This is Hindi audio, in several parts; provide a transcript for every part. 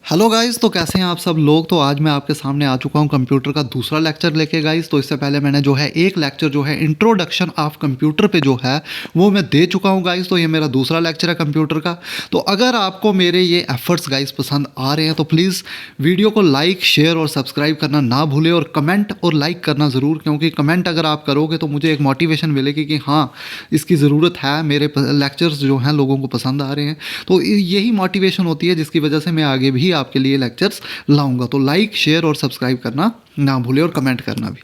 हेलो गाइस, तो कैसे हैं आप सब लोग। तो आज मैं आपके सामने आ चुका हूं कंप्यूटर का दूसरा लेक्चर लेके गाइस। तो इससे पहले मैंने जो है एक लेक्चर जो है इंट्रोडक्शन ऑफ कंप्यूटर पे जो है वो मैं दे चुका हूं गाइस। तो ये मेरा दूसरा लेक्चर है कंप्यूटर का। तो अगर आपको मेरे ये एफर्ट्स गाइस पसंद आ रहे हैं तो प्लीज़ वीडियो को लाइक शेयर और सब्सक्राइब करना ना भूलें, और कमेंट और लाइक करना ज़रूर, क्योंकि कमेंट अगर आप करोगे तो मुझे एक मोटिवेशन मिलेगी कि हाँ इसकी ज़रूरत है, मेरे लेक्चर्स जो हैं लोगों को पसंद आ रहे हैं। तो यही मोटिवेशन होती है जिसकी वजह से मैं आगे भी आपके लिए लेक्चर्स लाऊंगा। तो लाइक शेयर और सब्सक्राइब करना ना भूले, और कमेंट करना भी।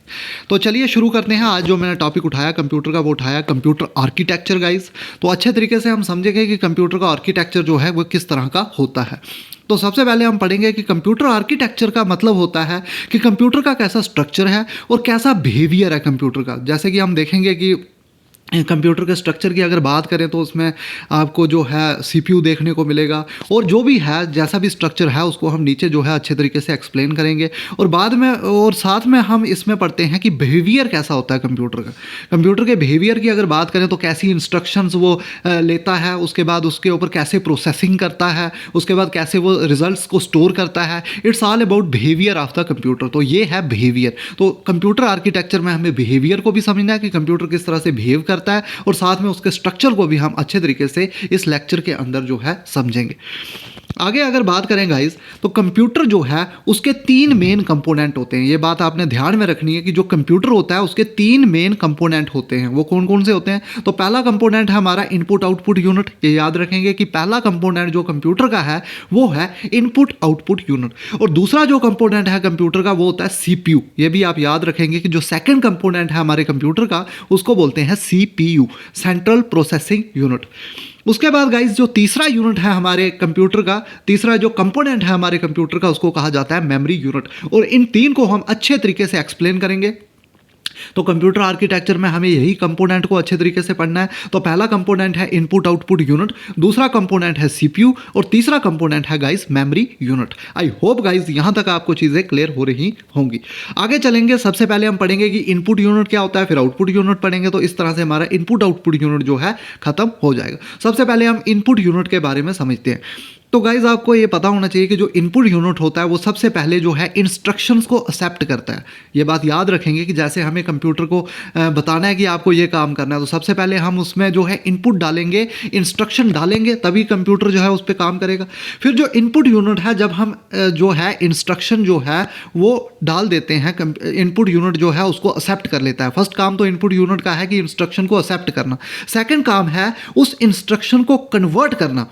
तो चलिए शुरू करते हैं। आज जो मैंने टॉपिक उठाया कंप्यूटर का, वो उठाया कंप्यूटर आर्किटेक्चर गाइस। तो अच्छे तरीके से हम समझेंगे कि कंप्यूटर का आर्किटेक्चर जो है वो किस तरह का होता है। तो सबसे पहले हम पढ़ेंगे कि कंप्यूटर आर्किटेक्चर का मतलब होता है कि कंप्यूटर का कैसा स्ट्रक्चर है और कैसा बिहेवियर है कंप्यूटर का। जैसे कि हम देखेंगे कि कंप्यूटर के स्ट्रक्चर की अगर बात करें तो उसमें आपको जो है सीपीयू देखने को मिलेगा, और जो भी है जैसा भी स्ट्रक्चर है उसको हम नीचे जो है अच्छे तरीके से एक्सप्लेन करेंगे। और बाद में और साथ में हम इसमें पढ़ते हैं कि बिहेवियर कैसा होता है कंप्यूटर का। कंप्यूटर के बिहेवियर की अगर बात करें तो कैसी इंस्ट्रक्शंस वो लेता है, उसके बाद उसके ऊपर कैसे प्रोसेसिंग करता है, उसके बाद कैसे वो रिजल्ट्स को स्टोर करता है। It's all about behaviour of the computer. तो ये है बिहेवियर। तो कंप्यूटर आर्किटेक्चर में हमें बिहेवियर को भी समझना है कि कंप्यूटर किस तरह से बिहेव करता है, और साथ में उसके स्ट्रक्चर को भी हम अच्छे तरीके से इस लेक्चर के अंदर जो है समझेंगे। आगे अगर बात करें गाइस, तो कंप्यूटर जो है उसके तीन मेन कंपोनेंट होते हैं। ये बात आपने ध्यान में रखनी है कि जो कंप्यूटर होता है उसके तीन मेन कंपोनेंट होते हैं। वो कौन कौन से होते हैं? तो पहला कंपोनेंट है हमारा इनपुट आउटपुट यूनिट। ये याद रखेंगे कि पहला कंपोनेंट जो कंप्यूटर का है वो है इनपुट आउटपुट यूनिट। और दूसरा जो कंपोनेंट है कंप्यूटर का वो होता है सीपीयू। ये भी आप याद रखेंगे कि जो सेकंड कंपोनेंट है हमारे कंप्यूटर का उसको बोलते हैं सीपीयू, सेंट्रल प्रोसेसिंग यूनिट। उसके बाद गाइस जो तीसरा यूनिट है हमारे कंप्यूटर का, तीसरा जो कंपोनेंट है हमारे कंप्यूटर का, उसको कहा जाता है मेमोरी यूनिट। और इन तीन को हम अच्छे तरीके से एक्सप्लेन करेंगे। तो कंप्यूटर आर्किटेक्चर में हमें यही कंपोनेंट को अच्छे तरीके से पढ़ना है। तो पहला कंपोनेंट है इनपुट आउटपुट यूनिट, दूसरा कंपोनेंट है सीपीयू, और तीसरा कंपोनेंट है guys memory unit. I hope guys यहां तक आपको चीजें क्लियर हो रही होंगी। आगे चलेंगे, सबसे पहले हम पढ़ेंगे कि इनपुट यूनिट क्या होता है, फिर आउटपुट यूनिट पढ़ेंगे। तो इस तरह से हमारा इनपुट आउटपुट यूनिट जो है खत्म हो जाएगा। सबसे पहले हम इनपुट यूनिट के बारे में समझते हैं। तो गाइज आपको ये पता होना चाहिए कि जो इनपुट यूनिट होता है वो सबसे पहले जो है इंस्ट्रक्शंस को एक्सेप्ट करता है। ये बात याद रखेंगे कि जैसे हमें कंप्यूटर को बताना है कि आपको ये काम करना है, तो सबसे पहले हम उसमें जो है इनपुट डालेंगे, इंस्ट्रक्शन डालेंगे, तभी कंप्यूटर जो है उस पर काम करेगा। फिर जो इनपुट यूनिट है, जब हम जो है इंस्ट्रक्शन जो है वो डाल देते हैं, इनपुट यूनिट जो है उसको एक्सेप्ट कर लेता है। फर्स्ट काम तो इनपुट यूनिट का है कि इंस्ट्रक्शन को एक्सेप्ट करना। सेकेंड काम है उस इंस्ट्रक्शन को कन्वर्ट करना।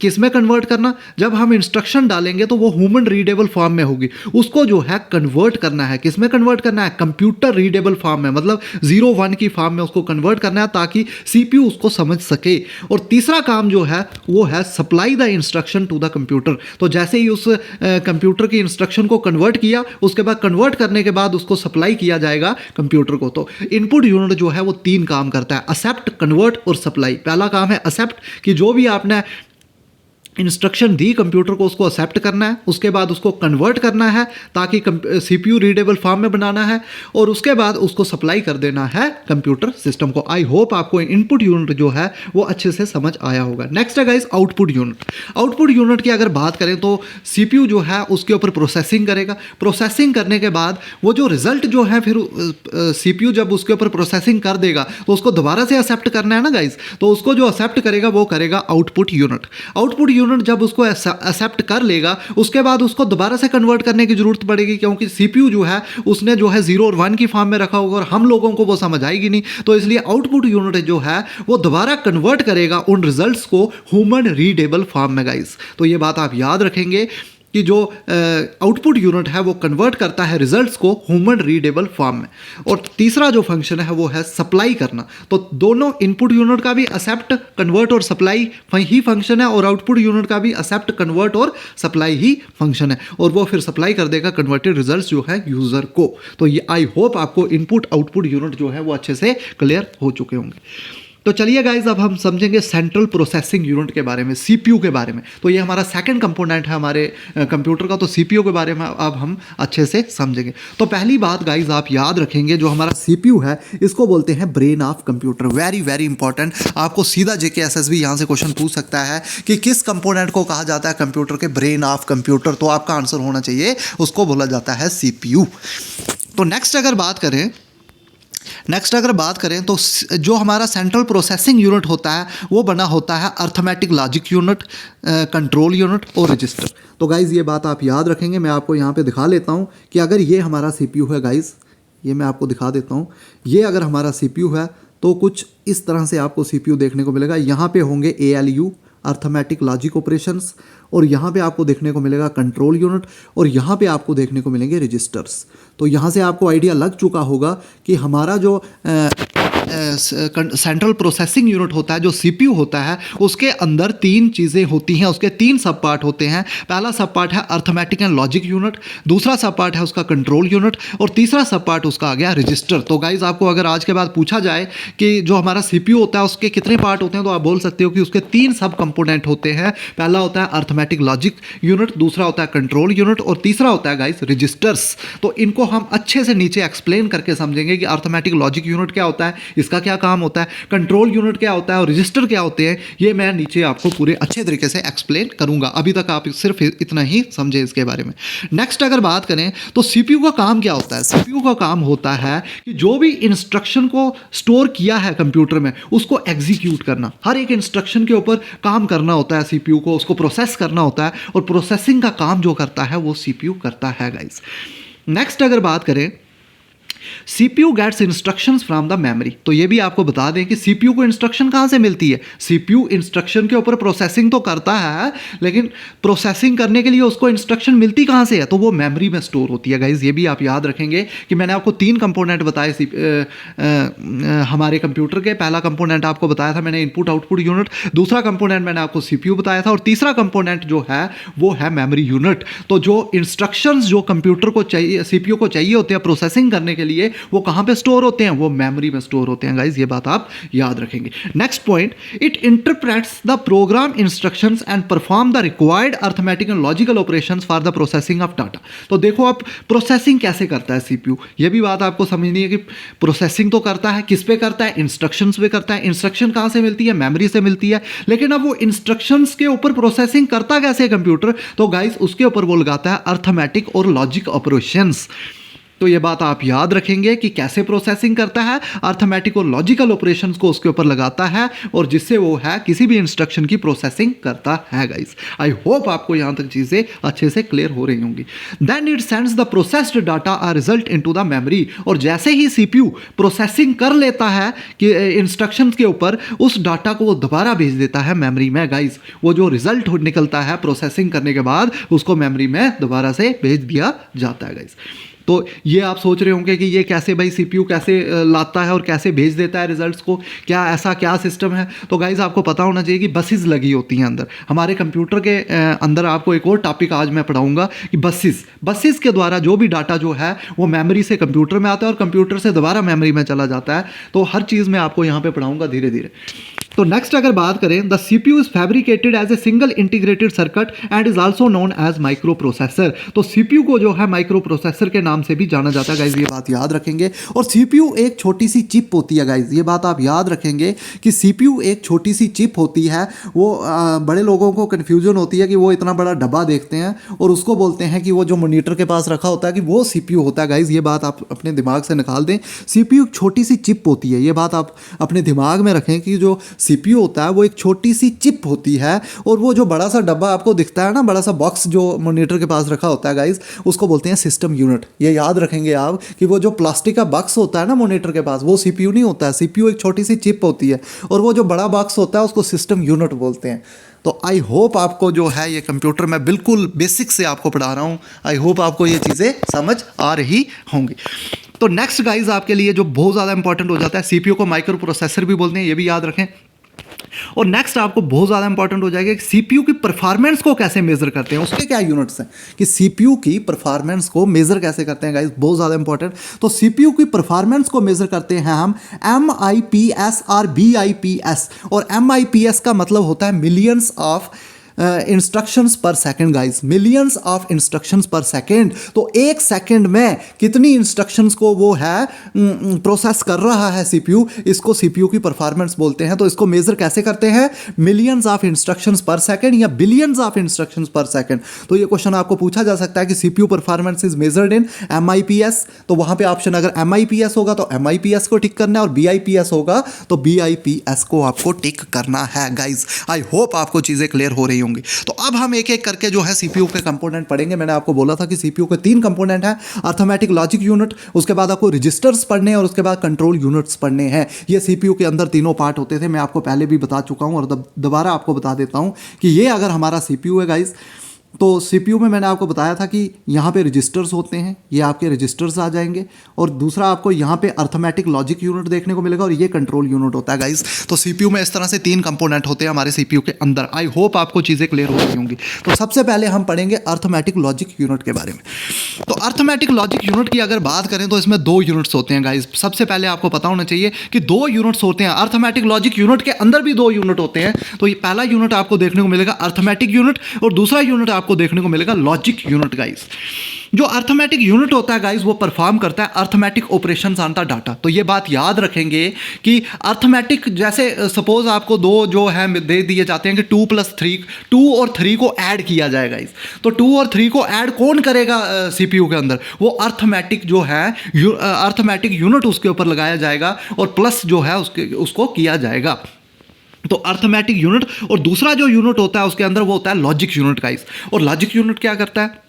किस में कन्वर्ट करना? जब हम इंस्ट्रक्शन डालेंगे तो वो ह्यूमन रीडेबल फॉर्म में होगी, उसको जो है कन्वर्ट करना है। किस में कन्वर्ट करना है? कंप्यूटर रीडेबल फॉर्म में, मतलब 0-1 की फॉर्म में उसको कन्वर्ट करना है ताकि सीपीयू उसको समझ सके। और तीसरा काम जो है वो है supply the instruction to the computer. तो जैसे ही उस कंप्यूटर की इंस्ट्रक्शन को कन्वर्ट किया, उसके बाद कन्वर्ट करने के बाद उसको सप्लाई किया जाएगा कंप्यूटर को। तो इनपुट यूनिट जो है वो तीन काम करता है, एक्सेप्ट, कन्वर्ट और सप्लाई। पहला काम है एक्सेप्ट, कि जो भी आपने इंस्ट्रक्शन दी कंप्यूटर को उसको एक्सेप्ट करना है, उसके बाद उसको कन्वर्ट करना है ताकि सीपीयू रीडेबल फॉर्म में बनाना है, और उसके बाद उसको सप्लाई कर देना है कंप्यूटर सिस्टम को। आई होप आपको इनपुट यूनिट जो है वो अच्छे से समझ आया होगा। नेक्स्ट है guys output unit. Output unit की अगर बात करें तो सीपीयू जो है उसके ऊपर प्रोसेसिंग करेगा। प्रोसेसिंग करने के बाद वो जो रिजल्ट जो है फिर सीपीयू जब उसके ऊपर प्रोसेसिंग कर देगा तो उसको दोबारा से एक्सेप्ट करना है ना गाइस। तो उसको जो एक्सेप्ट करेगा वो करेगा आउटपुट यूनिट। आउटपुट यूनिट जब उसको एक्सेप्ट कर लेगा उसके बाद उसको दोबारा से कन्वर्ट करने की जरूरत पड़ेगी, क्योंकि सीपीयू जो है उसने जो है 0 और 1 की फॉर्म में रखा होगा और हम लोगों को वो समझ आएगी नहीं। तो इसलिए आउटपुट यूनिट जो है वो दोबारा कन्वर्ट करेगा उन रिजल्ट्स को ह्यूमन रीडेबल फॉर्म में गाइस। तो ये बात आप याद रखेंगे कि जो आउटपुट यूनिट है वो कन्वर्ट करता है रिजल्ट्स को ह्यूमन रीडेबल फॉर्म में। और तीसरा जो फंक्शन है वो है सप्लाई करना। तो दोनों इनपुट यूनिट का भी एक्सेप्ट, कन्वर्ट और सप्लाई ही फंक्शन है, और आउटपुट यूनिट का भी एक्सेप्ट, कन्वर्ट और सप्लाई ही फंक्शन है, और वो फिर सप्लाई कर देगा कन्वर्टेड रिजल्ट्स जो है यूजर को। तो ये आई होप आपको इनपुट आउटपुट यूनिट जो है वो अच्छे से क्लियर हो चुके होंगे। तो चलिए गाइज अब हम समझेंगे सेंट्रल प्रोसेसिंग यूनिट के बारे में, सीपीयू के बारे में। तो ये हमारा सेकंड कंपोनेंट है हमारे कंप्यूटर का। तो सीपीयू के बारे में अब हम अच्छे से समझेंगे। तो पहली बात गाइज आप याद रखेंगे, जो हमारा सीपीयू है इसको बोलते हैं brain of computer. Very very important, आपको सीधा जेके एसएसबी यहाँ से क्वेश्चन पूछ सकता है कि किस कंपोनेंट को कहा जाता है कंप्यूटर के ब्रेन ऑफ कंप्यूटर। तो आपका आंसर होना चाहिए उसको बोला जाता है सीपीयू। तो नेक्स्ट अगर बात करें तो जो हमारा सेंट्रल प्रोसेसिंग यूनिट होता है वो बना होता है arithmetic logic unit, control unit और रजिस्टर। तो गाइज़ ये बात आप याद रखेंगे। मैं आपको यहाँ पे दिखा लेता हूँ कि अगर ये हमारा सीपीयू है गाइज़, ये मैं आपको दिखा देता हूँ। ये अगर हमारा सीपीयू है तो कुछ इस तरह से आपको सीपीयू देखने को मिलेगा। यहाँ पे होंगे ALU, अर्थमेटिक लॉजिक ऑपरेशंस, और यहाँ पे आपको देखने को मिलेगा कंट्रोल यूनिट, और यहाँ पे आपको देखने को मिलेंगे रजिस्टर्स। तो यहाँ से आपको आइडिया लग चुका होगा कि हमारा जो सेंट्रल प्रोसेसिंग यूनिट होता है, जो सीपीयू होता है, उसके अंदर तीन चीज़ें होती हैं, उसके तीन सब पार्ट होते हैं। पहला सब पार्ट है अर्थमेटिक एंड लॉजिक यूनिट, दूसरा सब पार्ट है उसका कंट्रोल यूनिट, और तीसरा सब पार्ट उसका आ गया रजिस्टर। तो गाइज आपको अगर आज के बाद पूछा जाए कि जो हमारा सीपीयू होता है उसके कितने पार्ट होते हैं, तो आप बोल सकते हो कि उसके तीन सब कंपोनेंट होते हैं। पहला होता है अर्थमेटिक लॉजिक यूनिट, दूसरा होता है कंट्रोल यूनिट, और तीसरा होता है गाइज रजिस्टर्स। तो इनको हम अच्छे से नीचे एक्सप्लेन करके समझेंगे कि अर्थमेटिक लॉजिक यूनिट क्या होता है, इसका क्या काम होता है, कंट्रोल यूनिट क्या होता है और रजिस्टर क्या होते हैं। ये मैं नीचे आपको पूरे अच्छे तरीके से एक्सप्लेन करूंगा। अभी तक आप सिर्फ इतना ही समझे इसके बारे में। नेक्स्ट अगर बात करें तो सीपीयू का काम क्या होता है। सीपीयू का काम होता है कि जो भी इंस्ट्रक्शन को स्टोर किया है कंप्यूटर में उसको एग्जीक्यूट करना, हर एक इंस्ट्रक्शन के ऊपर काम करना होता है सीपीयू को, उसको प्रोसेस करना होता है, और प्रोसेसिंग का काम जो करता है वो सीपीयू करता है गाइस। नेक्स्ट अगर बात करें, CPU gets instructions from the memory. तो ये भी आपको बता दें कि सीपीयू को इंस्ट्रक्शन कहां से मिलती है। सीपीयू इंस्ट्रक्शन के ऊपर प्रोसेसिंग तो करता है, लेकिन प्रोसेसिंग करने के लिए उसको इंस्ट्रक्शन मिलती कहां से है, तो वो मेमोरी में स्टोर होती है गाइज। ये भी आप याद रखेंगे कि मैंने आपको तीन कंपोनेंट बताए हमारे कंप्यूटर के। पहला कंपोनेंट आपको बताया था मैंने इनपुट आउटपुट यूनिट, दूसरा कंपोनेंट मैंने आपको सीपीयू बताया था, और तीसरा कंपोनेंट जो है वो है मेमोरी यूनिट। तो जो इंस्ट्रक्शंस जो कंप्यूटर को चाहिए, सीपीयू को चाहिए होते हैं प्रोसेसिंग करने के लिए, वो कहां पे स्टोर होते हैं, वो मेमोरी में स्टोर होते हैं गाइस। ये बात आप याद रखेंगे। Next point, it interprets the program instructions and perform the required arithmetic and logical operations for the processing of data. तो देखो आप प्रोसेसिंग कैसे करता है सीपीयू, ये भी बात आपको समझनी है कि प्रोसेसिंग तो करता है, किस पे करता है, इंस्ट्रक्शंस पे करता है। इंस्ट्रक्शन कहां से मिलती है, मेमोरी से मिलती है। लेकिन अब वो इंस्ट्रक्शंस के ऊपर प्रोसेसिंग करता कैसे कंप्यूटर, तो गाइस उसके ऊपर वो लगाता है अर्थमेटिक और लॉजिक ऑपरेशंस। तो ये बात आप याद रखेंगे कि कैसे प्रोसेसिंग करता है, अर्थमेटिक और लॉजिकल ऑपरेशंस को उसके ऊपर लगाता है, और जिससे वो है किसी भी इंस्ट्रक्शन की प्रोसेसिंग करता है गाइस। आई होप आपको यहां तक चीजें अच्छे से क्लियर हो रही होंगी। Then it sends the processed data or result into the memory. और जैसे ही सीपीयू प्रोसेसिंग कर लेता है कि इंस्ट्रक्शन के ऊपर, उस डाटा को वो दोबारा भेज देता है मेमोरी में गाइस। वो जो रिजल्ट निकलता है प्रोसेसिंग करने के बाद, उसको मेमोरी में दोबारा से भेज दिया जाता है गाइस। तो ये आप सोच रहे होंगे कि ये कैसे भाई सीपीयू कैसे लाता है और कैसे भेज देता है रिजल्ट्स को, क्या सिस्टम है। तो गाइज आपको पता होना चाहिए कि बसेस लगी होती हैं अंदर हमारे कंप्यूटर के अंदर। आपको एक और टॉपिक आज मैं पढ़ाऊंगा कि बसेस के द्वारा जो भी डाटा जो है वो मेमोरी से कंप्यूटर में आता है और कंप्यूटर से दोबारा मेमोरी में चला जाता है। तो हर चीज़ मैं आपको यहाँ पर पढ़ाऊँगा धीरे धीरे। तो नेक्स्ट अगर बात करें, the CPU is fabricated as a single integrated circuit and is also known as microprocessor. तो सीपीयू को जो है माइक्रो प्रोसेसर के नाम से भी जाना जाता है गाइज, ये बात याद रखेंगे। और सीपीयू एक छोटी सी चिप होती है गाइज, ये बात आप याद रखेंगे कि सीपीयू एक छोटी सी चिप होती है। वो बड़े लोगों को कन्फ्यूजन होती है कि वो इतना बड़ा डब्बा देखते हैं और उसको बोलते हैं कि वो जो मॉनिटर के पास रखा होता है कि वो सीपीयू होता है गाइज। ये बात आप अपने दिमाग से निकाल दें। सीपीयू एक छोटी सी चिप होती है, ये बात आप अपने दिमाग में रखें कि जो सीपीयू होता है वो एक छोटी सी चिप होती है। और वो जो बड़ा सा डब्बा आपको दिखता है ना, बड़ा सा बॉक्स जो मॉनिटर के पास रखा होता है गाइज, उसको बोलते हैं सिस्टम यूनिट। ये याद रखेंगे आप कि वो जो प्लास्टिक का बॉक्स होता है ना मॉनिटर के पास, वो सीपीयू नहीं होता है। सीपीयू एक छोटी सी चिप होती है, और वो जो बड़ा बॉक्स होता है उसको सिस्टम यूनिट बोलते हैं। तो आई होप आपको जो है ये कंप्यूटर मैं बिल्कुल बेसिक से आपको पढ़ा रहा हूँ। आई होप आपको ये चीज़ें समझ आ रही होंगी। तो नेक्स्ट गाइज आपके लिए जो बहुत ज़्यादा इंपॉर्टेंट हो जाता है, सीपीयू को माइक्रो प्रोसेसर भी बोलते हैं, ये भी याद रखें। और नेक्स्ट आपको बहुत ज़्यादा इंपॉर्टेंट हो जाएगा कि सीपीयू की परफॉर्मेंस को कैसे मेजर करते हैं, उसके क्या यूनिट्स हैं कि सीपीयू की परफॉर्मेंस को मेजर कैसे करते हैं गाइस, बहुत ज़्यादा इंपॉर्टेंट। तो सीपीयू की परफॉर्मेंस को मेजर करते हैं हम MIPS और BIPS, और MIPS का मतलब होता है मिलियंस ऑफ इंस्ट्रक्शंस पर second guys, millions of instructions पर सेकंड। तो एक सेकंड में कितनी इंस्ट्रक्शंस को वो है प्रोसेस कर रहा है सीपीयू, इसको सीपीयू की परफॉर्मेंस बोलते हैं। तो इसको मेजर कैसे करते हैं, मिलियंस ऑफ इंस्ट्रक्शंस पर सेकंड या बिलियंस ऑफ इंस्ट्रक्शंस पर सेकंड। तो ये क्वेश्चन आपको पूछा जा सकता है कि CPU performance is measured in MIPS, तो वहां पे ऑप्शन अगर MIPS होगा तो MIPS को टिक करना है, और BIPS होगा तो BIPS को आपको टिक करना है गाइस। आई होप आपको चीजें क्लियर हो रही होंगी। तो अब हम एक एक करके जो है सीपीयू के कंपोनेंट पढ़ेंगे। मैंने आपको बोला था कि सीपीयू के 3 कंपोनेंट हैं, अर्थमेटिक लॉजिक यूनिट, उसके बाद आपको रजिस्टर्स पढ़ने हैं, और उसके बाद कंट्रोल यूनिट्स पढ़ने हैं। ये सीपीयू के अंदर तीनों पार्ट होते थे, मैं आपको पहले भी बता चुका हूं और दोबारा आपको बता देता हूं कि ये अगर हमारा सीपीयू है गाइस, तो सीपीयू में मैंने आपको बताया था कि यहाँ पे रजिस्टर्स होते हैं, ये आपके रजिस्टर्स आ जाएंगे, और दूसरा आपको यहाँ पे अर्थमेटिक लॉजिक यूनिट देखने को मिलेगा, और ये कंट्रोल यूनिट होता है गाइस। तो सीपीयू में इस तरह से 3 कंपोनेंट होते हैं हमारे सीपीयू के अंदर। आई होप आपको चीज़ें क्लियर हो रही होंगी। तो सबसे पहले हम पढ़ेंगे अर्थमेटिक लॉजिक यूनिट के बारे में। तो अर्थमेटिक लॉजिक यूनिट की अगर बात करें तो इसमें 2 यूनिट्स होते हैं गाइस। सबसे पहले आपको पता होना चाहिए कि 2 यूनिट्स होते हैं अर्थमेटिक लॉजिक यूनिट के अंदर भी 2 यूनिट होते हैं। तो ये पहला यूनिट आपको देखने को मिलेगा अर्थमेटिक यूनिट, और दूसरा यूनिट आपको देखने को मिलेगा लॉजिक यूनिट गाइस। जो अर्थमेटिक यूनिट होता है गाइस, वो परफॉर्म करता है arithmetic operations on the data. तो ये बात याद रखेंगे कि अर्थमेटिक, जैसे सपोज आपको 2 जो है दे दिए जाते हैं कि 2 + 3, 2 और 3 को ऐड किया जाएगा गाइस। तो 2 और 3 को ऐड कौन करेगा सीपीयू के अंदर, वो अर्थमेटिक जो है अर्थमेटिक यूनिट उसके ऊपर लगाया जाएगा, और प्लस जो है उसको किया जाएगा। तो अर्थमेटिक यूनिट, और दूसरा जो यूनिट होता है उसके अंदर वो होता है लॉजिक यूनिट गाइस। और लॉजिक यूनिट क्या करता है,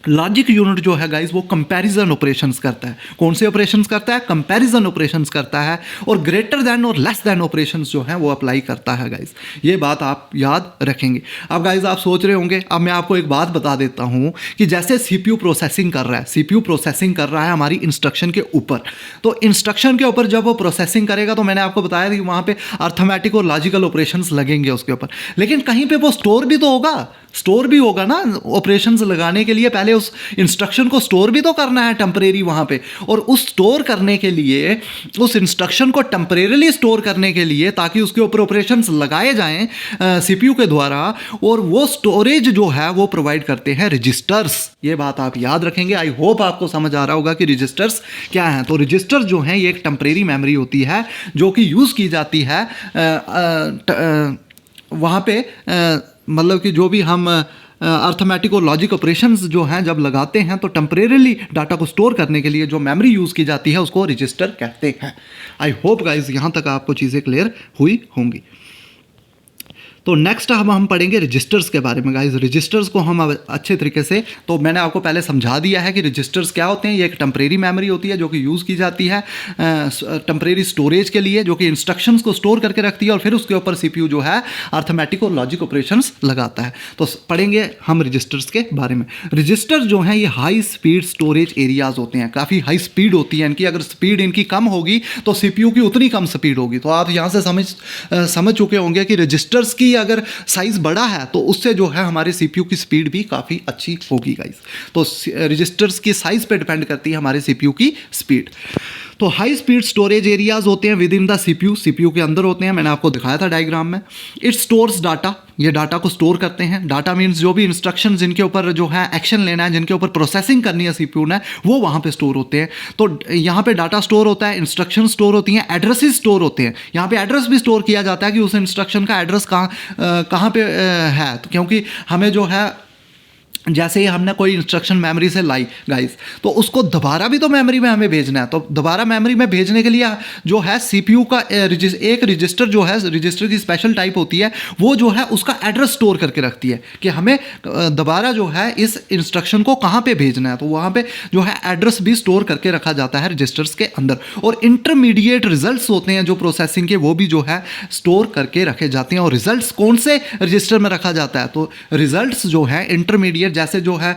लॉजिक यूनिट जो है गाइस वो कंपैरिजन ऑपरेशंस करता है। कौन से ऑपरेशंस करता है, कंपैरिजन ऑपरेशंस करता है, और ग्रेटर देन और लेस देन ऑपरेशंस जो है वो अप्लाई करता है गाइस। ये बात आप याद रखेंगे। अब गाइस आप सोच रहे होंगे, अब मैं आपको एक बात बता देता हूं कि जैसे सीपीयू प्रोसेसिंग कर रहा है, सीपीयू प्रोसेसिंग कर रहा है हमारी इंस्ट्रक्शन के ऊपर। तो इंस्ट्रक्शन के ऊपर जब वो प्रोसेसिंग करेगा, तो मैंने आपको बताया कि वहां पे अर्थमेटिक और लॉजिकल ऑपरेशंस लगेंगे उसके ऊपर, लेकिन कहीं पे वो स्टोर भी तो होगा, स्टोर भी होगा ना। ऑपरेशंस लगाने के लिए पहले उस इंस्ट्रक्शन को स्टोर भी तो करना है टेम्परेरी वहाँ पे, और उस स्टोर करने के लिए, उस इंस्ट्रक्शन को टेम्परेरीली स्टोर करने के लिए, ताकि उसके ऊपर ऑपरेशंस लगाए जाएं सीपीयू के द्वारा, और वो स्टोरेज जो है वो प्रोवाइड करते हैं रजिस्टर्स। ये बात आप याद रखेंगे। आई होप आपको समझ आ रहा होगा कि रजिस्टर्स क्या हैं। तो रजिस्टर जो हैं ये एक टेम्परेरी मेमोरी होती है जो कि यूज़ की जाती है वहाँ पे, मतलब कि जो भी हम अर्थमेटिक और लॉजिक ऑपरेशंस जो हैं जब लगाते हैं, तो टेम्परेरीली डाटा को स्टोर करने के लिए जो मेमोरी यूज़ की जाती है उसको रजिस्टर कहते हैं। आई होप गाइस यहाँ तक आपको चीज़ें क्लियर हुई होंगी। तो नेक्स्ट हम पढ़ेंगे रजिस्टर्स के बारे में गाइस। रजिस्टर्स को हम अच्छे तरीके से, तो मैंने आपको पहले समझा दिया है कि रजिस्टर्स क्या होते हैं। ये एक टेम्परेरी मेमोरी होती है जो कि यूज़ की जाती है टेम्परेरी स्टोरेज के लिए, जो कि इंस्ट्रक्शंस को स्टोर करके रखती है, और फिर उसके ऊपर सीपीयू जो है अर्थमेटिक और लॉजिक ऑपरेशंस लगाता है। तो पढ़ेंगे हम रजिस्टर्स के बारे में। रजिस्टर्स जो हैं ये हाई स्पीड स्टोरेज एरियाज होते हैं, काफ़ी हाई स्पीड होती है इनकी। अगर स्पीड इनकी कम होगी तो सीपीयू की उतनी कम स्पीड होगी। तो आप यहाँ से समझ चुके होंगे कि रजिस्टर्स की अगर साइज बड़ा है तो उससे जो है हमारे सीपीयू की स्पीड भी काफ़ी अच्छी होगी गाइस। तो रजिस्टर्स की साइज पे डिपेंड करती है हमारे सीपीयू की स्पीड। तो हाई स्पीड स्टोरेज एरियाज होते हैं with in the CPU, CPU के अंदर होते हैं। मैंने आपको दिखाया था डायग्राम में। इट स्टोर्स डाटा, ये डाटा को स्टोर करते हैं। डाटा मीन्स जो भी इंस्ट्रक्शन जिनके ऊपर जो है एक्शन लेना है, जिनके ऊपर प्रोसेसिंग करनी है सीपीयू ने, वो वहाँ पे स्टोर होते हैं। तो यहाँ पे डाटा स्टोर होता है, इंस्ट्रक्शन स्टोर होती हैं, एड्रेसेस स्टोर होते हैं। यहाँ पे एड्रेस भी स्टोर किया जाता है कि उस इंस्ट्रक्शन का एड्रेस कहाँ पे है। तो क्योंकि हमें जो है, जैसे ही हमने कोई इंस्ट्रक्शन मेमोरी से लाई गाइस, तो उसको दोबारा भी तो मेमोरी में हमें भेजना है। तो दोबारा मेमोरी में भेजने के लिए जो है सीपीयू का एक रजिस्टर जो है, रजिस्टर की स्पेशल टाइप होती है, वो जो है उसका एड्रेस स्टोर करके रखती है कि हमें दोबारा जो है इस इंस्ट्रक्शन को कहाँ पे भेजना है। तो वहाँ पे जो है एड्रेस भी स्टोर करके रखा जाता है रजिस्टर्स के अंदर। और इंटरमीडिएट रिजल्ट्स होते हैं जो प्रोसेसिंग के, वो भी जो है स्टोर करके रखे जाते हैं। और रिजल्ट्स कौन से रजिस्टर में रखा जाता है, तो रिजल्ट्स जो है इंटरमीडिएट जैसे जो है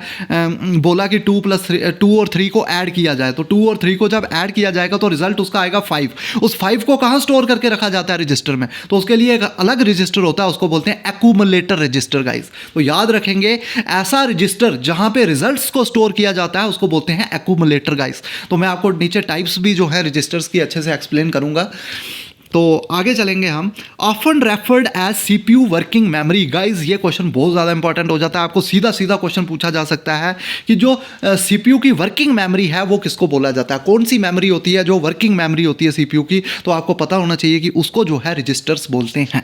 बोला कि 2 और 3 को ऐड किया जाए, तो 2 और 3 को जब ऐड किया जाएगा तो रिजल्ट उसका आएगा 5। उस 5 को कहाँ स्टोर करके रखा जाता है रजिस्टर में, तो उसके लिए एक अलग रजिस्टर होता है, उसको बोलते हैं एक्यूमुलेटर रजिस्टर गाइस। तो याद रखेंगे, ऐसा रजिस्टर जहां पे रिजल्ट्स को स्टोर किया जाता है उसको बोलते हैं एक्यूमुलेटर गाइस। तो मैं आपको नीचे टाइप्स भी जो है रजिस्टर्स की अच्छे से एक्सप्लेन करूंगा। तो आगे चलेंगे हम। Often referred as CPU working memory guys, ये क्वेश्चन बहुत ज़्यादा इंपॉर्टेंट हो जाता है। आपको सीधा सीधा क्वेश्चन पूछा जा सकता है कि जो सीपीयू की वर्किंग मेमोरी है वो किसको बोला जाता है, कौन सी मेमोरी होती है जो वर्किंग मेमोरी होती है सीपीयू की, तो आपको पता होना चाहिए कि उसको जो है रजिस्टर्स बोलते हैं।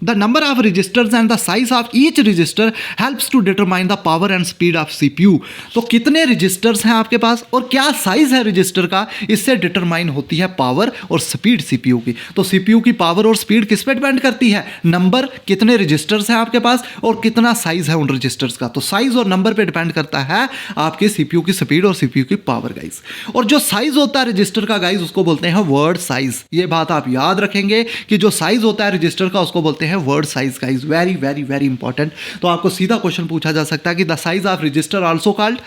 The number of registers and the size of each register helps to determine the power and speed of CPU. तो कितने रजिस्टर्स हैं आपके पास और क्या साइज है रजिस्टर का, इससे डिटरमाइन होती है पावर और स्पीड सीपीयू की। तो सीपीयू की पावर और स्पीड किस पे डिपेंड करती है, नंबर, कितने रजिस्टर्स हैं आपके पास और कितना साइज है उन रजिस्टर्स का। तो साइज और नंबर पे डिपेंड करता है आपके सीपीयू की स्पीड और सीपीयू की पावर गाइज। और जो साइज होता है रजिस्टर का गाइज उसको बोलते हैं वर्ड साइज। ये बात आप याद रखेंगे कि जो साइज होता है रजिस्टर का उसको बोलते हैं word size guys. Very very very important. तो आपको सीधा क्वेश्चन पूछा जा सकता है कि the size of register also called,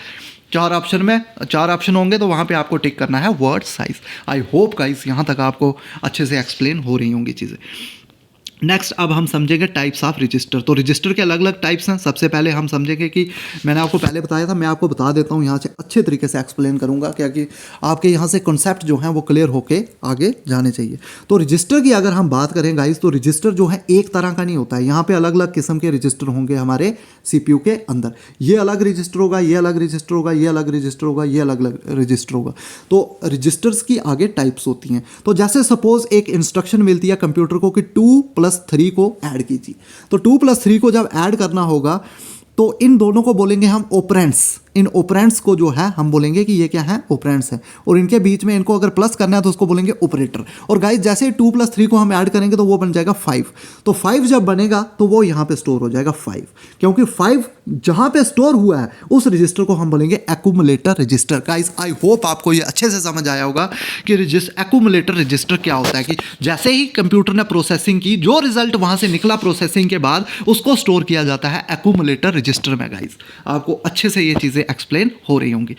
4 option में 4 ऑप्शन होंगे तो वहां पे आपको टिक करना है word size. I hope guys यहां तक आपको अच्छे से एक्सप्लेन हो रही होंगी चीज़ें। नेक्स्ट अब हम समझेंगे टाइप्स ऑफ रजिस्टर। तो रजिस्टर के अलग अलग टाइप्स हैं। सबसे पहले हम समझेंगे कि मैंने आपको पहले बताया था, मैं आपको बता देता हूँ यहाँ से अच्छे तरीके से एक्सप्लेन करूँगा, क्या कि आपके यहाँ से कॉन्सेप्ट जो हैं वो क्लियर होके आगे जाने चाहिए। तो रजिस्टर की अगर हम बात करें गाइस, तो रजिस्टर जो है एक तरह का नहीं होता है। यहाँ पे अलग अलग किस्म के रजिस्टर होंगे हमारे सीपीयू के अंदर। ये अलग रजिस्टर होगा, ये अलग रजिस्टर होगा, ये अलग रजिस्टर होगा, ये अलग अलग रजिस्टर होगा। तो रजिस्टर्स की आगे टाइप्स होती हैं। तो जैसे सपोज एक इंस्ट्रक्शन मिलती है कंप्यूटर को कि 2+3 को ऐड कीजिए, तो 2+3 को जब ऐड करना होगा तो इन दोनों को बोलेंगे हम ऑपरेंड्स। इन ऑपरेंड्स को जो है हम बोलेंगे कि ये क्या है, ऑपरेंड्स है। और इनके बीच में इनको अगर प्लस करना है तो उसको बोलेंगे ऑपरेटर। और गाइस जैसे 2+3 को हम ऐड करेंगे तो वो बन जाएगा 5। तो 5 जब बनेगा तो वो यहाँ पे स्टोर हो जाएगा 5, क्योंकि 5 जहाँ पे स्टोर हुआ है उस रजिस्टर को हम बोलेंगे accumulator register. Guys I hope आपको ये अच्छे से समझ आया होगा कि एक्यूमुलेटर रजिस्टर क्या होता है। कि जैसे ही कंप्यूटर ने प्रोसेसिंग की, जो रिजल्ट वहाँ से निकला प्रोसेसिंग के बाद, उसको स्टोर किया जाता है एक्यूमुलेटर रजिस्टर में। गाइस आपको अच्छे से ये चीज़ें एक्सप्लेन हो रही होंगी।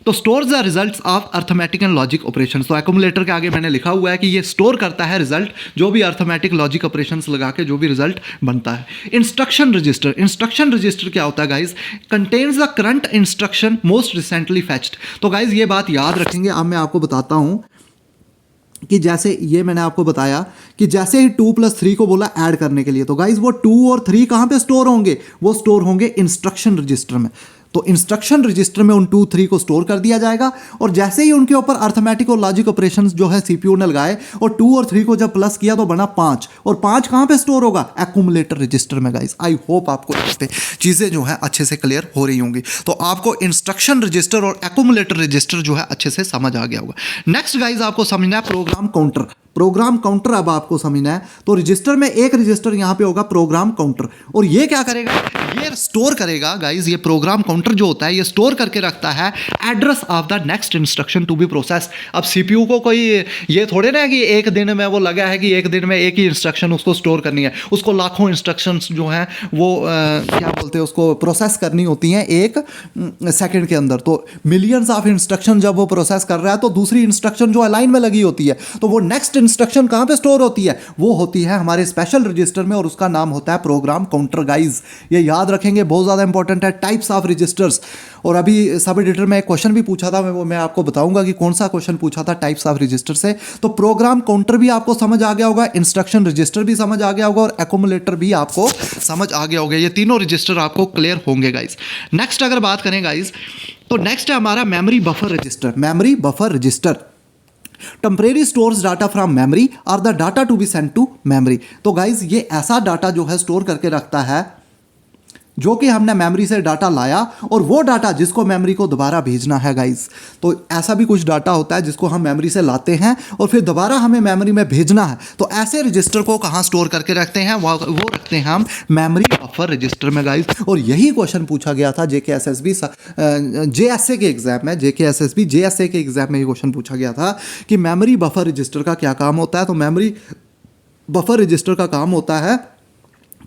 तो stores the results of arithmetic and logic operations. तो एक्यूमुलेटर के आगे मैंने लिखा हुआ है कि ये स्टोर करता है रिजल्ट, जो भी अर्थमेटिक लॉजिक ऑपरेशंस लगा के जो भी रिजल्ट बनता है। Instruction register. इंस्ट्रक्शन रजिस्टर क्या होता है guys, contains the current instruction most recently fetched. तो गाइज ये बात याद रखेंगे। अब मैं आपको बताता हूं कि जैसे ये मैंने आपको बताया कि जैसे ही 2+3 को बोला ऐड करने के लिए, तो गाइज वो 2 और 3 कहां पे स्टोर होंगे, वो स्टोर होंगे इंस्ट्रक्शन रजिस्टर में। तो इंस्ट्रक्शन रजिस्टर में उन 2, 3 को स्टोर कर दिया जाएगा। और जैसे ही उनके ऊपर अर्थमेटिक और लॉजिक ऑपरेशंस जो है सीपीयू ने लगाए और 2 और 3 को जब प्लस किया तो बना 5। और 5 कहां पे स्टोर होगा, एक्यूमुलेटर रजिस्टर में। गाइस आई होप आपको चीजें जो है अच्छे से क्लियर हो रही होंगी। तो आपको इंस्ट्रक्शन रजिस्टर और एक्यूमुलेटर रजिस्टर जो है अच्छे से समझ आ गया होगा। नेक्स्ट गाइस आपको समझना है प्रोग्राम काउंटर। प्रोग्राम काउंटर अब आपको समझना है। तो रजिस्टर में एक रजिस्टर यहां पे होगा प्रोग्राम काउंटर, और ये क्या करेगा, ये स्टोर करेगा गाइस। ये प्रोग्राम काउंटर जो होता है ये स्टोर करके रखता है address of the next instruction to be process. अब सीपीयू को कोई ये थोड़े ना कि एक दिन में वो लगा है कि एक दिन में एक ही इंस्ट्रक्शन उसको स्टोर करनी है। उसको लाखों इंस्ट्रक्शंस जो हैं वो क्या बोलते हैं, उसको प्रोसेस करनी होती हैं एक सेकंड के अंदर। तो मिलियंस ऑफ इंस्ट्रक्शन जब वो प्रोसेस कर रहा है तो दूसरी इंस्ट्रक्शन जो लाइन में लगी होती है, तो वो नेक्स्ट इंस्ट्रक्शन कहां पे स्टोर होती है, वो होती है हमारे स्पेशल रजिस्टर में, और उसका नाम होता है प्रोग्राम काउंटर। गाइज ये याद रखेंगे, बहुत ज्यादा इंपॉर्टेंट है। Types of registers. और अभी सब एडिटर में एक क्वेश्चन भी पूछा था, मैं आपको बताऊंगा कि कौन सा क्वेश्चन पूछा था टाइप्स ऑफ रजिस्टर से। तो प्रोग्राम काउंटर भी आपको समझ आ गया होगा, इंस्ट्रक्शन रजिस्टर भी समझ आ गया होगा, और एक्यूमुलेटर भी आपको समझ आ गया होगा। ये तीनों रजिस्टर आपको क्लियर होंगे गाइज। नेक्स्ट अगर बात करें गाइज, तो नेक्स्ट है हमारा memory buffer register. Memory buffer register temporary stores data from memory और the data to be sent to memory. तो गाइज ये ऐसा डाटा जो है स्टोर करके रखता है जो कि हमने मेमोरी से डाटा लाया, और वो डाटा जिसको मेमोरी को दोबारा भेजना है गाइज। तो ऐसा भी कुछ डाटा होता है जिसको हम मेमोरी से लाते हैं और फिर दोबारा हमें मेमोरी में भेजना है। तो ऐसे रजिस्टर को कहाँ स्टोर करके रखते हैं, वो रखते हैं हम मेमोरी बफर रजिस्टर में गाइज। और यही क्वेश्चन पूछा गया था JKSSB JSA के एग्जाम में, JKSSB JSA के एग्जाम में ये क्वेश्चन पूछा गया था कि मेमोरी बफर रजिस्टर का क्या काम होता है। तो मेमोरी बफर रजिस्टर का काम होता है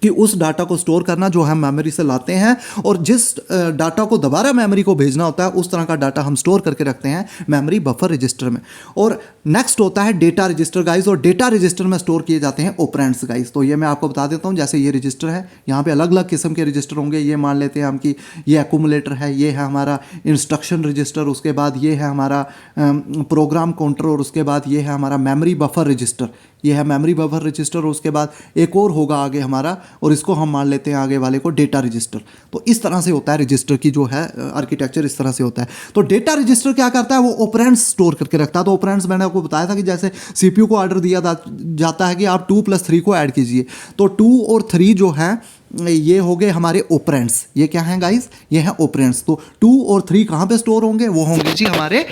कि उस डाटा को स्टोर करना जो हम मेमोरी से लाते हैं, और जिस डाटा को दोबारा मेमोरी को भेजना होता है उस तरह का डाटा हम स्टोर करके रखते हैं मेमोरी बफर रजिस्टर में। और नेक्स्ट होता है डेटा रजिस्टर गाइस, और डेटा रजिस्टर में स्टोर किए जाते हैं ऑपरेंड्स गाइस। तो ये मैं आपको बता देता हूँ, जैसे ये रजिस्टर है, यहाँ पे अलग अलग किस्म के रजिस्टर होंगे। ये मान लेते हैं हम कि ये एक्यूमुलेटर है, ये है हमारा इंस्ट्रक्शन रजिस्टर, उसके बाद ये है हमारा प्रोग्राम काउंटर, और उसके बाद ये है हमारा मेमोरी बफर रजिस्टर, ये है मेमोरी बफर रजिस्टर। और उसके बाद एक और होगा आगे हमारा, और इसको हम मान लेते हैं आगे वाले को डेटा रजिस्टर। तो इस तरह से होता है रजिस्टर की जो है आर्किटेक्चर, इस तरह से होता है। तो डेटा रजिस्टर क्या करता है, वो ऑपरेंड्स स्टोर करके रखता है। तो ऑपरेंड्स मैंने आपको बताया था कि जैसे सीपीयू को ऑर्डर दिया जाता है कि आप 2+3 को ऐड कीजिए, तो 2 और 3 जो है ये हो गए हमारे ऑपरेंड्स। ये क्या हैं गाइस, ये हैं ऑपरेंड्स। तो 2 और 3 कहाँ पे स्टोर होंगे, वो होंगे जी हमारे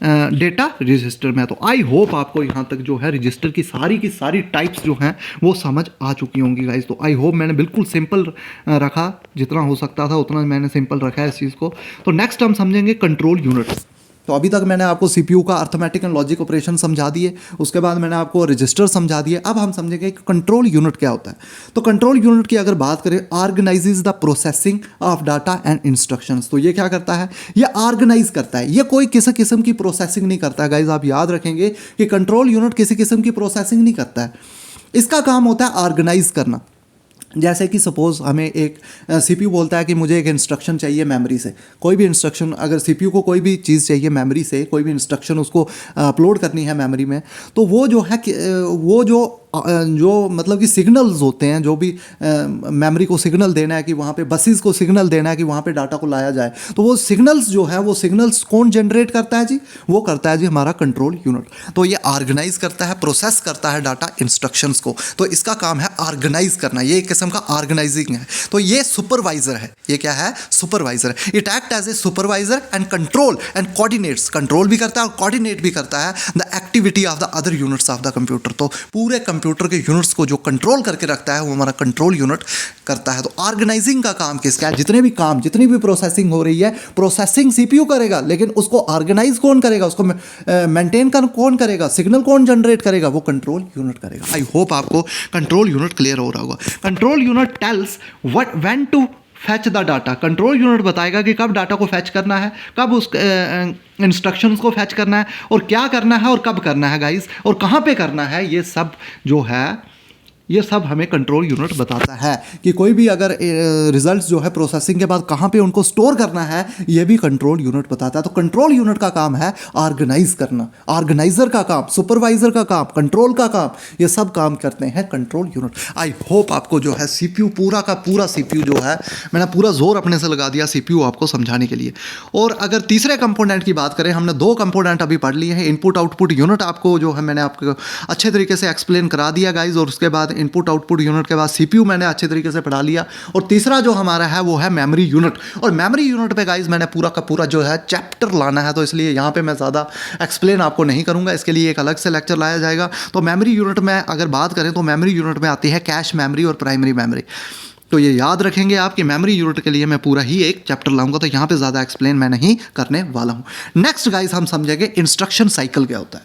डेटा रजिस्टर में। तो आई होप आपको यहाँ तक जो है रजिस्टर की सारी टाइप्स जो हैं वो समझ आ चुकी होंगी गाइस। तो आई होप मैंने बिल्कुल सिंपल रखा, जितना हो सकता था उतना मैंने सिंपल रखा है इस चीज़ को। तो नेक्स्ट हम समझेंगे कंट्रोल यूनिट। तो अभी तक मैंने आपको सीपीयू का अर्थमेटिक एंड लॉजिक ऑपरेशन समझा दिए, उसके बाद मैंने आपको रजिस्टर समझा दिए। अब हम समझेंगे कि कंट्रोल यूनिट क्या होता है। तो कंट्रोल यूनिट की अगर बात करें, organises the processing of data and instructions. तो ये क्या करता है, ये ऑर्गेनाइज करता है, ये कोई किसी किस्म की प्रोसेसिंग नहीं करता है गाइज। आप याद रखेंगे कि कंट्रोल यूनिट किसी किस्म की प्रोसेसिंग नहीं करता है, इसका काम होता है ऑर्गेनाइज करना। जैसे कि सपोज़ हमें एक सीपीयू बोलता है कि मुझे एक इंस्ट्रक्शन चाहिए मेमोरी से, कोई भी इंस्ट्रक्शन, अगर सीपीयू को कोई भी चीज़ चाहिए मेमोरी से, कोई भी इंस्ट्रक्शन उसको अपलोड करनी है मेमोरी में, तो वो जो है वो जो मतलब कि सिग्नल्स होते हैं, जो भी मेमोरी को सिग्नल देना है कि वहाँ पे बसेस को सिग्नल देना है कि वहाँ पे डाटा को लाया जाए, तो वो सिग्नल्स जो है वो सिग्नल्स कौन जनरेट करता है जी, वो करता है जी हमारा कंट्रोल यूनिट। तो ये ऑर्गेनाइज करता है, प्रोसेस करता है डाटा इंस्ट्रक्शंस को। तो इसका काम है ऑर्गेनाइज करना, ये एक किस्म का ऑर्गेनाइजिंग है। तो ये सुपरवाइजर है, ये क्या है, supervisor. It act as a supervisor and control and coordinates, control भी करता है और कोऑर्डिनेट भी करता है the activity of the other units of the computer. तो पूरे कंप्यूटर के यूनिट्स को जो कंट्रोल करके रखता है वो हमारा कंट्रोल यूनिट करता है। तो ऑर्गेनाइजिंग का काम किसका है, जितने भी काम, जितनी भी प्रोसेसिंग हो रही है, प्रोसेसिंग सीपीयू करेगा, लेकिन उसको ऑर्गेनाइज कौन करेगा, उसको मेंटेन कौन करेगा, सिग्नल कौन जनरेट करेगा, वो कंट्रोल यूनिट करेगा। आई होप आपको कंट्रोल यूनिट क्लियर हो रहा होगा। Control unit tells when to fetch the data. Control unit बताएगा कि कब डाटा को फैच करना है, कब उस इंस्ट्रक्शंस को फैच करना है, और क्या करना है और कब करना है गाइस, और कहाँ पे करना है। ये सब जो है, ये सब हमें कंट्रोल यूनिट बताता है कि कोई भी अगर रिजल्ट्स जो है प्रोसेसिंग के बाद कहाँ पे उनको स्टोर करना है, ये भी कंट्रोल यूनिट बताता है। तो कंट्रोल यूनिट का काम है ऑर्गेनाइज करना, ऑर्गेनाइजर का काम, सुपरवाइजर का काम, कंट्रोल का काम, ये सब काम करते हैं कंट्रोल यूनिट। आई होप आपको जो है सीपीयू, पूरा का पूरा सीपीयू जो है, मैंने पूरा जोर अपने से लगा दिया सीपीयू आपको समझाने के लिए। और अगर तीसरे कंपोनेंट की बात करें, हमने 2 कंपोनेंट अभी पढ़ लिए हैं। इनपुट आउटपुट यूनिट आपको जो है मैंने आपको अच्छे तरीके से एक्सप्लेन करा दिया गाइज, और उसके बाद इनपुट आउटपुट यूनिट के बाद सीपीयू मैंने अच्छे तरीके से पढ़ा लिया। और तीसरा जो हमारा है वो है मेमोरी यूनिट। और मेमोरी यूनिट पे गाइस मैंने पूरा का पूरा जो है चैप्टर लाना है, तो इसलिए यहाँ पे मैं ज़्यादा एक्सप्लेन आपको नहीं करूँगा, इसके लिए एक अलग से लेक्चर लाया जाएगा। तो मेमोरी यूनिट में अगर बात करें तो मेमोरी यूनिट में आती है कैश मेमोरी और प्राइमरी मेमोरी। तो ये याद रखेंगे आप कि मेमोरी यूनिट के लिए मैं पूरा ही एक चैप्टर लाऊंगा, तो यहाँ पे ज़्यादा एक्सप्लेन मैं नहीं करने वाला हूँ। नेक्स्ट गाइस हम समझेंगे इंस्ट्रक्शन साइकिल क्या होता है।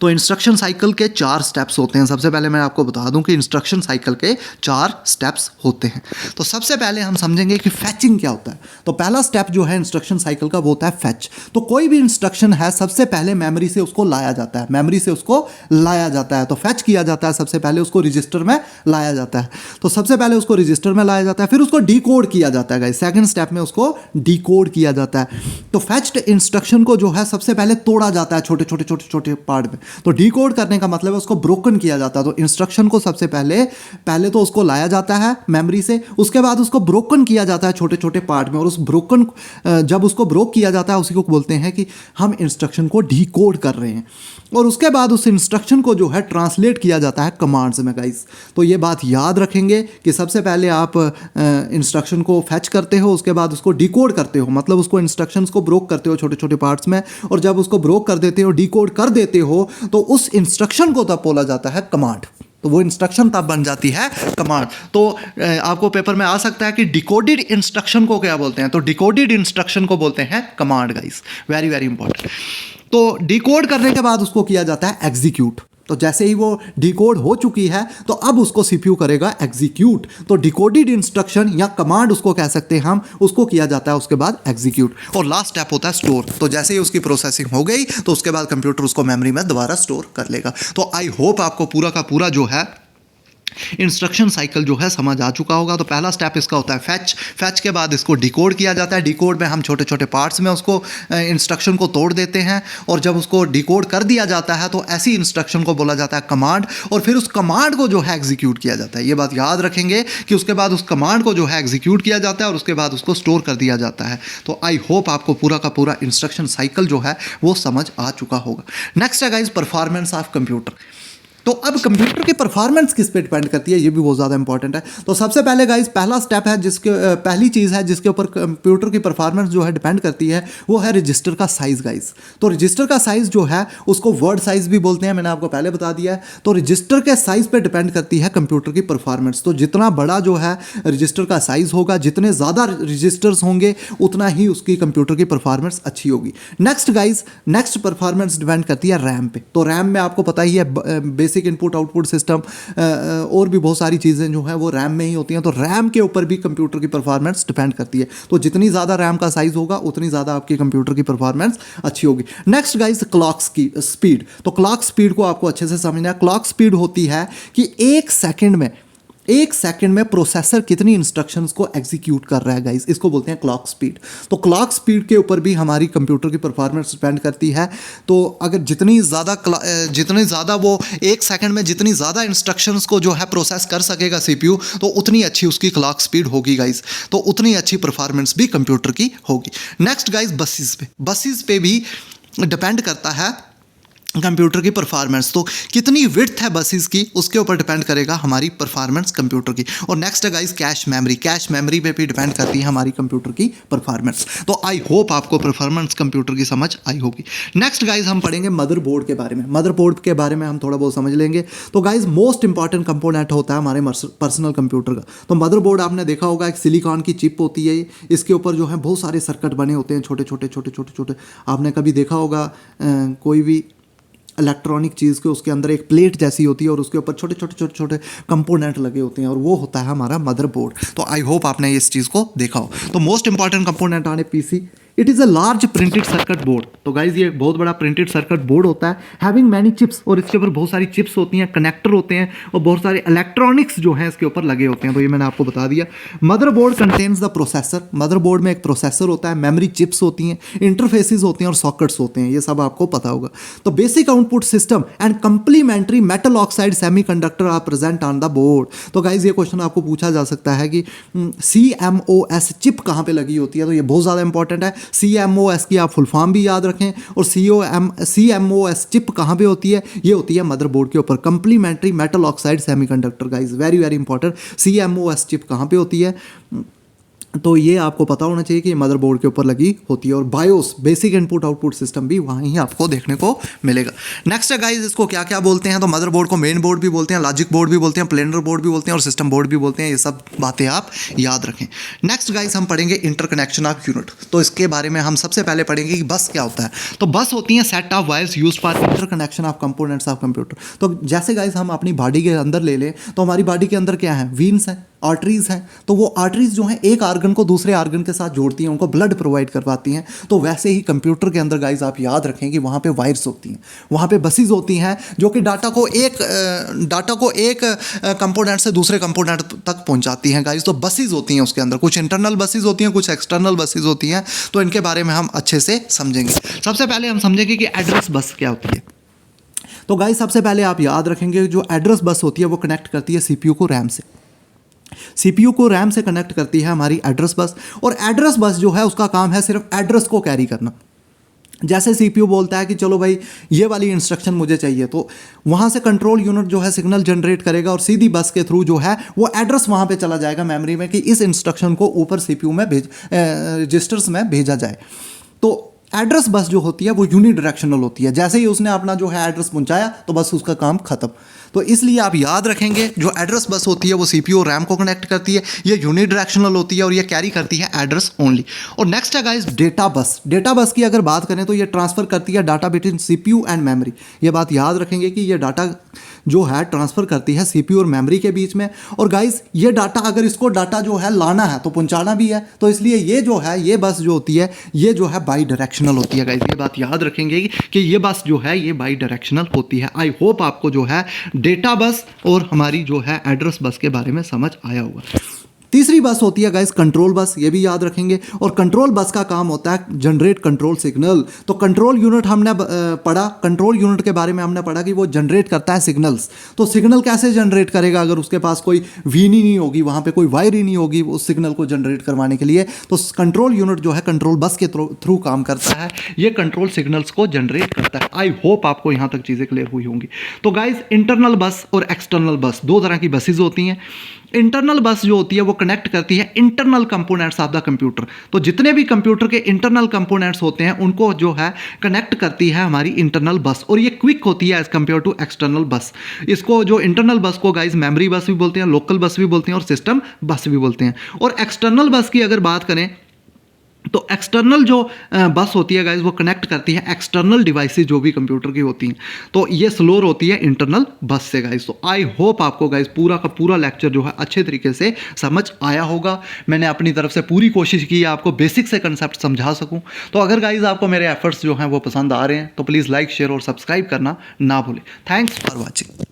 तो इंस्ट्रक्शन साइकिल के 4 स्टेप्स होते हैं। सबसे पहले मैं आपको बता दूं कि इंस्ट्रक्शन साइकिल के 4 स्टेप्स होते हैं। तो सबसे पहले हम समझेंगे कि फैचिंग क्या होता है। तो पहला स्टेप जो है इंस्ट्रक्शन साइकिल का वो होता है फैच। तो कोई भी इंस्ट्रक्शन है सबसे पहले मेमोरी से उसको लाया जाता है, मेमोरी से उसको लाया जाता है। तो फैच किया जाता है, सबसे पहले उसको रजिस्टर में लाया जाता है। तो सबसे पहले उसको रजिस्टर में लाया जाता है, फिर उसको डिकोड किया जाता है। सेकंड स्टेप में उसको डिकोड किया जाता है। तो फैच्ड इंस्ट्रक्शन को जो है सबसे पहले तोड़ा जाता है छोटे छोटे छोटे छोटे पार्ट में। तो डिकोड करने का मतलब है उसको ब्रोकन किया जाता है। तो इंस्ट्रक्शन को सबसे पहले तो उसको लाया जाता है मेमोरी से, उसके बाद उसको ब्रोकन किया जाता है छोटे छोटे पार्ट में। और उस ब्रोकन, जब उसको ब्रोक किया जाता है उसी को बोलते हैं कि हम इंस्ट्रक्शन को डिकोड कर रहे हैं। और उसके बाद उस इंस्ट्रक्शन को जो है ट्रांसलेट किया जाता है कमांड्स में गाइस। तो ये बात याद रखेंगे कि सबसे पहले आप इंस्ट्रक्शन को फैच करते हो, उसके बाद उसको डिकोड करते हो, मतलब उसको इंस्ट्रक्शंस को ब्रोक करते हो छोटे छोटे पार्ट्स में। और जब उसको ब्रोक कर देते हो, डिकोड कर देते हो, तो उस इंस्ट्रक्शन को तब बोला जाता है कमांड। तो वो इंस्ट्रक्शन तब बन जाती है कमांड। तो आपको पेपर में आ सकता है कि डिकोडेड इंस्ट्रक्शन को क्या बोलते हैं। तो डिकोडेड इंस्ट्रक्शन को बोलते हैं command guys, very very important. तो डिकोड करने के बाद उसको किया जाता है एग्जीक्यूट। तो जैसे ही वो डिकोड हो चुकी है तो अब उसको सीपीयू करेगा एग्जीक्यूट। तो डिकोडेड इंस्ट्रक्शन या कमांड उसको कह सकते हैं हम, उसको किया जाता है उसके बाद एग्जीक्यूट। और लास्ट स्टेप होता है स्टोर। तो जैसे ही उसकी प्रोसेसिंग हो गई तो उसके बाद कंप्यूटर उसको मेमोरी में दोबारा स्टोर कर लेगा। तो आई होप आपको पूरा का पूरा जो है इंस्ट्रक्शन साइकिल जो है समझ आ चुका होगा। तो पहला स्टेप इसका होता है फैच। फैच के बाद इसको डिकोड किया जाता है। डिकोड में हम छोटे छोटे पार्ट्स में उसको इंस्ट्रक्शन को तोड़ देते हैं, और जब उसको डिकोड कर दिया जाता है तो ऐसी इंस्ट्रक्शन को बोला जाता है कमांड, और फिर उस कमांड को जो है एग्जीक्यूट किया जाता है। ये बात याद रखेंगे कि उसके बाद उस कमांड को जो है एग्जीक्यूट किया जाता है और उसके बाद उसको स्टोर कर दिया जाता है। तो आई होप आपको पूरा का पूरा इंस्ट्रक्शन साइकिल जो है वो समझ आ चुका होगा। नेक्स्ट है गाइस परफॉर्मेंस ऑफ कंप्यूटर। तो अब कंप्यूटर की परफॉर्मेंस किस पे डिपेंड करती है, ये भी बहुत ज़्यादा इंपॉर्टेंट है। तो सबसे पहले गाइस पहला स्टेप है जिसके पहली चीज़ है जिसके ऊपर कंप्यूटर की परफॉर्मेंस जो है डिपेंड करती है, वो है रजिस्टर का साइज़ गाइस। तो रजिस्टर का साइज़ जो है उसको वर्ड साइज़ भी बोलते हैं, मैंने आपको पहले बता दिया है। तो रजिस्टर के साइज़ पे डिपेंड करती है कंप्यूटर की परफॉर्मेंस। तो जितना बड़ा जो है रजिस्टर का साइज़ होगा, जितने ज़्यादा रजिस्टर्स होंगे, उतना ही उसकी कंप्यूटर की परफॉर्मेंस अच्छी होगी। Next guys, next performance depend करती है रैम पे। तो रैम में आपको पता ही है बेसिक इनपुट आउटपुट सिस्टम और भी बहुत सारी चीज़ें जो हैं वो रैम में ही होती हैं। तो रैम के ऊपर भी कंप्यूटर की परफॉर्मेंस डिपेंड करती है। तो जितनी ज़्यादा रैम का साइज़ होगा उतनी ज़्यादा आपकी कंप्यूटर की परफॉर्मेंस अच्छी होगी। नेक्स्ट गाइस क्लॉक की स्पीड। तो क्लॉक स्पीड को आपको अच्छे से समझना है। क्लॉक स्पीड होती है कि एक सेकंड में प्रोसेसर कितनी इंस्ट्रक्शंस को एग्जीक्यूट कर रहा है गाइस, इसको बोलते हैं क्लॉक स्पीड। तो क्लॉक स्पीड के ऊपर भी हमारी कंप्यूटर की परफॉर्मेंस डिपेंड करती है। तो अगर जितनी ज़्यादा वो एक सेकंड में जितनी ज़्यादा इंस्ट्रक्शंस को जो है प्रोसेस कर सकेगा सीपीयू, तो उतनी अच्छी उसकी क्लॉक स्पीड होगी गाइस। तो उतनी अच्छी परफॉर्मेंस भी कंप्यूटर की होगी। नेक्स्ट गाइस बसेस पे भी डिपेंड करता है कंप्यूटर की परफॉर्मेंस। तो कितनी विड्थ है बसेस की, उसके ऊपर डिपेंड करेगा हमारी परफॉर्मेंस कंप्यूटर की। और नेक्स्ट है गाइस कैश मेमोरी पे भी डिपेंड करती है हमारी कंप्यूटर की परफॉर्मेंस। तो आई होप आपको परफॉर्मेंस कंप्यूटर की समझ आई होगी। नेक्स्ट गाइस हम पढ़ेंगे मदरबोर्ड के बारे में। मदरबोर्ड के बारे में हम थोड़ा बहुत समझ लेंगे। तो गाइस मोस्ट इंपॉर्टेंट कंपोनेंट होता है हमारे पर्सनल कंप्यूटर का। तो मदरबोर्ड आपने देखा होगा, एक सिलिकॉन की चिप होती है। इसके ऊपर जो है बहुत सारे सर्किट बने होते हैं, छोटे छोटे। आपने कभी देखा होगा कोई भी इलेक्ट्रॉनिक चीज़ के उसके अंदर एक प्लेट जैसी होती है और उसके ऊपर छोटे कंपोनेंट लगे होते हैं, और वो होता है हमारा मदरबोर्ड। तो आई होप आपने इस चीज़ को देखा हो। तो मोस्ट इंपॉर्टेंट कंपोनेंट आने PC, it is a large printed circuit board. तो गाइज ये बहुत बड़ा प्रिंटेड सर्किट बोर्ड होता है, हैविंग मैनी चिप्स, और इसके ऊपर बहुत सारी चिप्स होती हैं, कनेक्टर होते हैं, और बहुत सारे इलेक्ट्रॉनिक्स जो हैं इसके ऊपर लगे होते हैं। तो ये मैंने आपको बता दिया। Motherboard contains the processor. Motherboard में एक प्रोसेसर होता है, मेमोरी चिप्स होती हैं, इंटरफेसेस होते हैं और सॉकेट्स होते हैं। ये सब आपको पता होगा। तो basic output system and complementary metal oxide semiconductor are present on the board. तो गाइज ये क्वेश्चन आपको पूछा जा सकता है कि CMOS चिप कहाँ पे लगी होती है। तो ये बहुत ज़्यादा इंपॉर्टेंट है। CMOS की आप फुल फॉर्म भी याद रखें। और CMOS चिप कहाँ पे होती है, ये होती है मदरबोर्ड के ऊपर, complementary metal oxide semiconductor. Guys very very important, CMOS chip कहाँ पे होती है, तो ये आपको पता होना चाहिए कि मदरबोर्ड के ऊपर लगी होती है। और BIOS basic input output system भी वहाँ ही आपको देखने को मिलेगा। नेक्स्ट है गाइस, इसको क्या क्या बोलते हैं। तो मदरबोर्ड को मेन बोर्ड भी बोलते हैं, लॉजिक बोर्ड भी बोलते हैं, प्लेनर बोर्ड भी बोलते हैं, और सिस्टम बोर्ड भी बोलते हैं। ये सब बातें आप याद रखें। नेक्स्ट गाइस हम पढ़ेंगे इंटरकनेक्शन ऑफ यूनिट। तो इसके बारे में हम सबसे पहले पढ़ेंगे कि बस क्या होता है। तो बस होती है set of wires use for interconnection of components of computer. तो जैसे गाइस हम अपनी बॉडी के अंदर ले लें, तो हमारी बॉडी के अंदर क्या है, वीन्स हैं, आर्टरीज हैं। तो वो आर्टरीज जो हैं एक आर्गन को दूसरे आर्गन के साथ जोड़ती हैं, उनको ब्लड प्रोवाइड करवाती हैं। तो वैसे ही कंप्यूटर के अंदर गाइस आप याद रखें कि वहाँ पे वायर्स होती हैं, वहाँ पे बसेस होती हैं, जो कि डाटा को एक कंपोनेंट से दूसरे कंपोनेंट तक पहुँचाती हैं गाइस। तो बसेस होती हैं उसके अंदर, कुछ इंटरनल बसेस होती हैं, कुछ एक्सटर्नल बसेस होती हैं। तो इनके बारे में हम अच्छे से समझेंगे। सबसे पहले हम समझेंगे कि एड्रेस बस क्या होती है। तो गाइस सबसे पहले आप याद रखेंगे जो एड्रेस बस होती है वो कनेक्ट करती है सीपीयू को रैम से। सीपीयू को रैम से कनेक्ट करती है हमारी एड्रेस बस। और एड्रेस बस जो है उसका काम है सिर्फ एड्रेस को कैरी करना। जैसे सीपीयू बोलता है कि चलो भाई ये वाली इंस्ट्रक्शन मुझे चाहिए, तो वहाँ से कंट्रोल यूनिट जो है सिग्नल जनरेट करेगा और सीधी बस के थ्रू जो है वो एड्रेस वहाँ पे चला जाएगा मेमोरी में कि इस इंस्ट्रक्शन को ऊपर सीपीयू में रजिस्टर्स में भेजा जाए। तो एड्रेस बस जो होती है वो यूनिडायरेक्शनल होती है। जैसे ही उसने अपना जो है एड्रेस पहुंचाया तो बस उसका काम खत्म। तो इसलिए आप याद रखेंगे जो एड्रेस बस होती है वो सीपीयू और रैम को कनेक्ट करती है, ये यूनिडायरेक्शनल होती है और ये कैरी करती है एड्रेस ओनली। और नेक्स्ट है guys data bus. Data bus की अगर बात करें तो ये ट्रांसफर करती है data between CPU and memory. ये बात याद रखेंगे कि ये डाटा जो है ट्रांसफर करती है सीपीयू और मेमोरी के बीच में। और गाइस ये डाटा अगर इसको डाटा जो है लाना है तो पहुंचाना भी है, तो इसलिए ये जो है ये बस जो होती है ये जो है बाई डायरेक्शनल होती है गाइस। ये बात याद रखेंगे कि ये बस जो है ये बाई डायरेक्शनल होती है। आई होप आपको जो है डेटा बस और हमारी जो है एड्रेस बस के बारे में समझ आया होगा। तीसरी बस होती है गाइस कंट्रोल बस, ये भी याद रखेंगे। और कंट्रोल बस का काम होता है जनरेट कंट्रोल सिग्नल। तो कंट्रोल यूनिट हमने पढ़ा, कंट्रोल यूनिट के बारे में हमने पढ़ा कि वो जनरेट करता है सिग्नल्स। तो सिग्नल कैसे जनरेट करेगा अगर उसके पास कोई वीन ही नहीं होगी, वहाँ पे कोई वायर ही नहीं होगी उस सिग्नल को जनरेट करवाने के लिए। तो कंट्रोल यूनिट जो है कंट्रोल बस के थ्रू काम करता है, ये कंट्रोल सिग्नल्स को जनरेट करता है। आई होप आपको यहाँ तक चीज़ें क्लियर हुई होंगी। तो गाइज इंटरनल बस और एक्सटर्नल बस दो तरह की बसेज होती हैं। इंटरनल बस जो होती है वो कनेक्ट करती है internal components of the computer. तो जितने भी कंप्यूटर के इंटरनल कंपोनेंट्स होते हैं उनको जो है कनेक्ट करती है हमारी इंटरनल बस, और ये क्विक होती है एज कंपेयर टू एक्सटर्नल बस। इसको जो इंटरनल बस को गाइज मेमोरी बस भी बोलते हैं, लोकल बस भी बोलते हैं और सिस्टम बस भी बोलते हैं। और एक्सटर्नल बस की अगर बात करें तो एक्सटर्नल जो बस होती है गाइज वो कनेक्ट करती है एक्सटर्नल डिवाइसेस जो भी कंप्यूटर की होती हैं। तो ये स्लोअर होती है इंटरनल बस से गाइज। तो आई होप आपको गाइज पूरा का पूरा लेक्चर जो है अच्छे तरीके से समझ आया होगा। मैंने अपनी तरफ से पूरी कोशिश की है आपको बेसिक से कंसेप्ट समझा सकूं। तो अगर गाइज आपको मेरे एफर्ट्स जो हैं वो पसंद आ रहे हैं तो प्लीज़ लाइक शेयर और सब्सक्राइब करना ना भूलें। Thanks for watching.